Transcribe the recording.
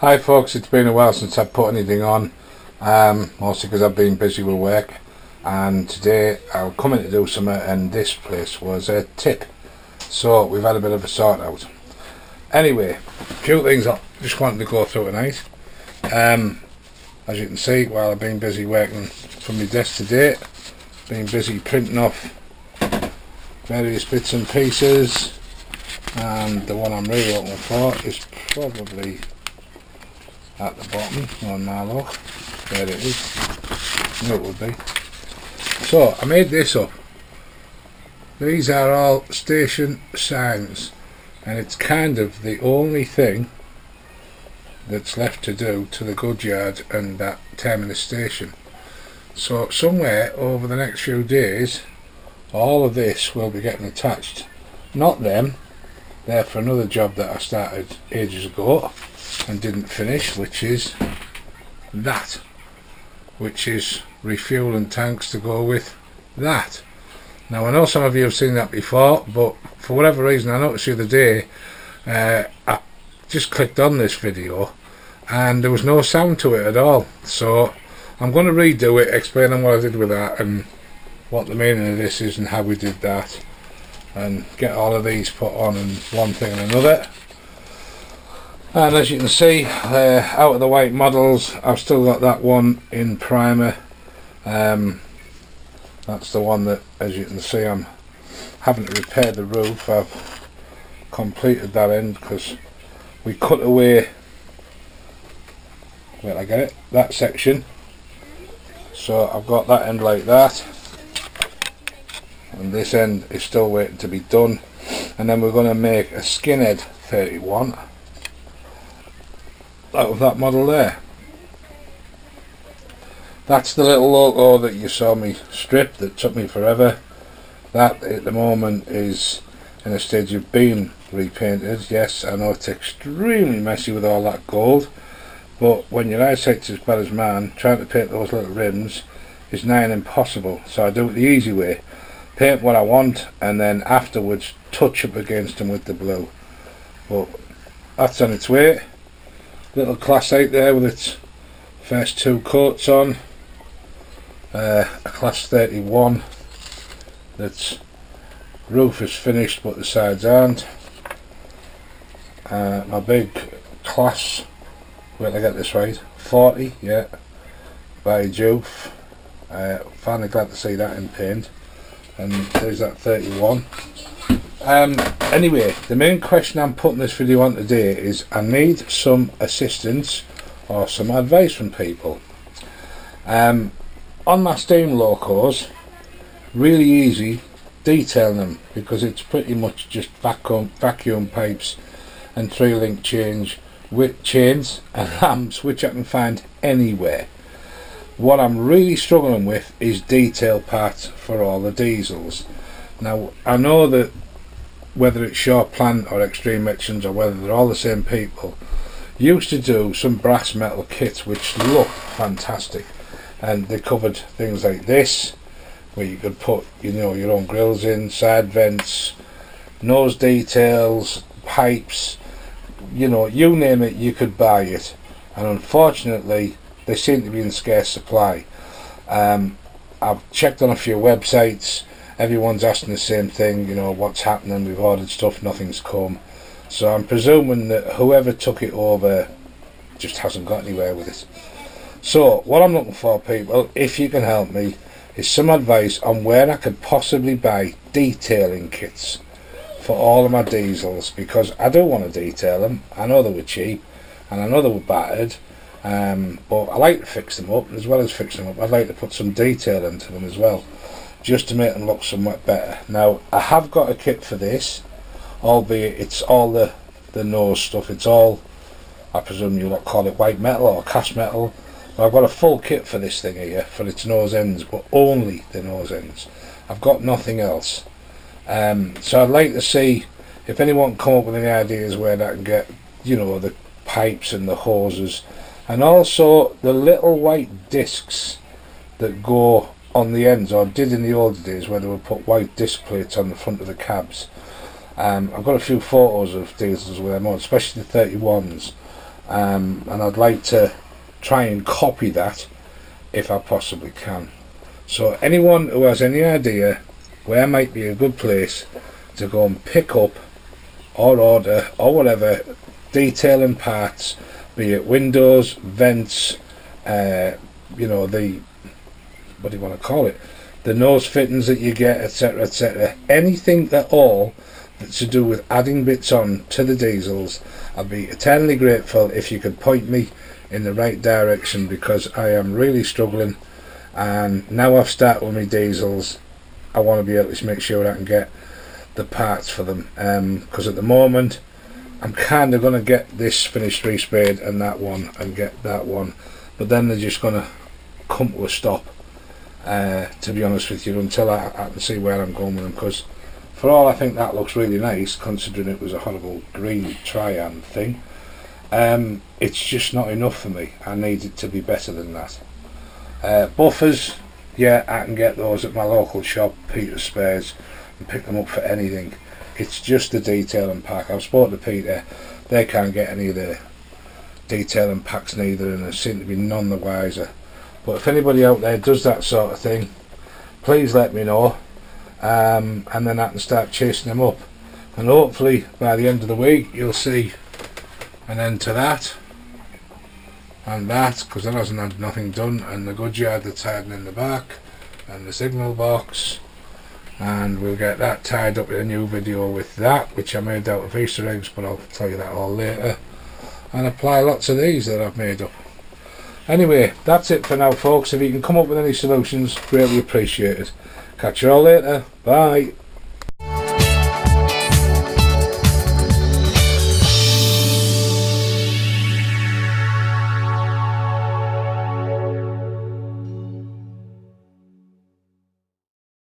Hi folks, it's been a while since I've put anything on, mostly because I've been busy with work, and today I'm coming to do something, and this place was a tip, so we've had a bit of a sort out. Anyway, a few things I just wanted to go through tonight. As you can see, while I've been busy working from my desk today, been busy printing off various bits and pieces, and the one I'm really looking for is probably at the bottom on my log. There it is. I knew it would be. So I made this up. These are all station signs, and it's kind of the only thing that's left to do to the goods yard and that terminus station. So somewhere over the next few days all of this will be getting attached. Not them, they're for another job that I started ages ago and didn't finish, which is that, which is refueling tanks to go with that. Now I know some of you have seen that before, but for whatever reason I noticed the other day, I just clicked on this video and there was no sound to it at all, so I'm going to redo it, explaining what I did with that and what the meaning of this is and how we did that, and get all of these put on and one thing and another. And as you can see, out of the white models, I've still got that one in primer. That's the one that, as you can see, I'm having to repair the roof. I've completed that end because we cut away, where I get it, that section. So I've got that end like that, and this end is still waiting to be done. And then we're going to make a skinhead 31 out of that model there. That's the little logo that you saw me strip that took me forever. That at the moment is in a stage of being repainted. Yes, I know it's extremely messy with all that gold, but when your eyesight's as bad as mine, trying to paint those little rims is nigh on impossible. So I do it the easy way, paint what I want and then afterwards touch up against them with the blue. But that's on its way. Little class 8 there with its first two coats on, a class 31 that's roof is finished but the sides aren't. My big class, wait till I get this right, 40, yeah, by Joof. Finally glad to see that in paint, and there's that 31. Anyway, the main question I'm putting this video on today is I need some assistance or some advice from people. On my steam locos, really easy detailing them because it's pretty much just vacuum pipes and 3-link chains and lamps, which I can find anywhere. What I'm really struggling with is detail parts for all the diesels. Now I know that whether it's Short Plant or Extreme Etchings or whether they're all the same people, used to do some brass metal kits which look fantastic, and they covered things like this where you could put, you know, your own grills in, side vents, nose details, pipes, you know, you name it, you could buy it. And unfortunately they seem to be in scarce supply. I've checked on a few websites, everyone's asking the same thing, you know, what's happening, we've ordered stuff, nothing's come. So I'm presuming that whoever took it over just hasn't got anywhere with it. So what I'm looking for, people, if you can help me, is some advice on where I could possibly buy detailing kits for all of my diesels, because I do want to detail them. I know they were cheap and I know they were battered, but I like to fix them up. As well as fixing them up, I'd like to put some detail into them as well, just to make them look somewhat better. Now I have got a kit for this, albeit it's all the nose stuff. It's all, I presume you'll call it white metal or cast metal. But I've got a full kit for this thing here for its nose ends, but only the nose ends. I've got nothing else. So I'd like to see if anyone can come up with any ideas where I can get, you know, the pipes and the hoses, and also the little white discs that go on the ends, or did in the old days, where they would put white disc plates on the front of the cabs. I've got a few photos of diesels with them on, especially the 31s, and I'd like to try and copy that if I possibly can. So anyone who has any idea where might be a good place to go and pick up or order or whatever detailing parts, be it windows, vents, you know, the, what do you want to call it, the nose fittings that you get, etc, etc, anything at all that's to do with adding bits on to the diesels, I'd be eternally grateful if you could point me in the right direction, because I am really struggling, and now I've started with my diesels, I want to be able to make sure I can get the parts for them, because at the moment I'm kind of going to get this finished resprayed and that one and get that one, but then they're just going to come to a stop, to be honest with you, until I can see where I'm going with them, because for all I think that looks really nice, considering it was a horrible green triangle thing, it's just not enough for me. I need it to be better than that. Buffers, yeah, I can get those at my local shop, Peter's Spares, and pick them up for anything. It's just the detailing pack. I've spoken to Peter, they can't get any of the detailing packs neither, and they seem to be none the wiser. But if anybody out there does that sort of thing, please let me know, and then I can start chasing them up, and hopefully by the end of the week you'll see an end to that and that, because that hasn't had nothing done, and the good yard that's hiding in the back, and the signal box, and we'll get that tied up in a new video with that, which I made out of Easter eggs, but I'll tell you that all later, and apply lots of these that I've made up. Anyway, that's it for now, folks. If you can come up with any solutions, greatly appreciated. Catch you all later. Bye.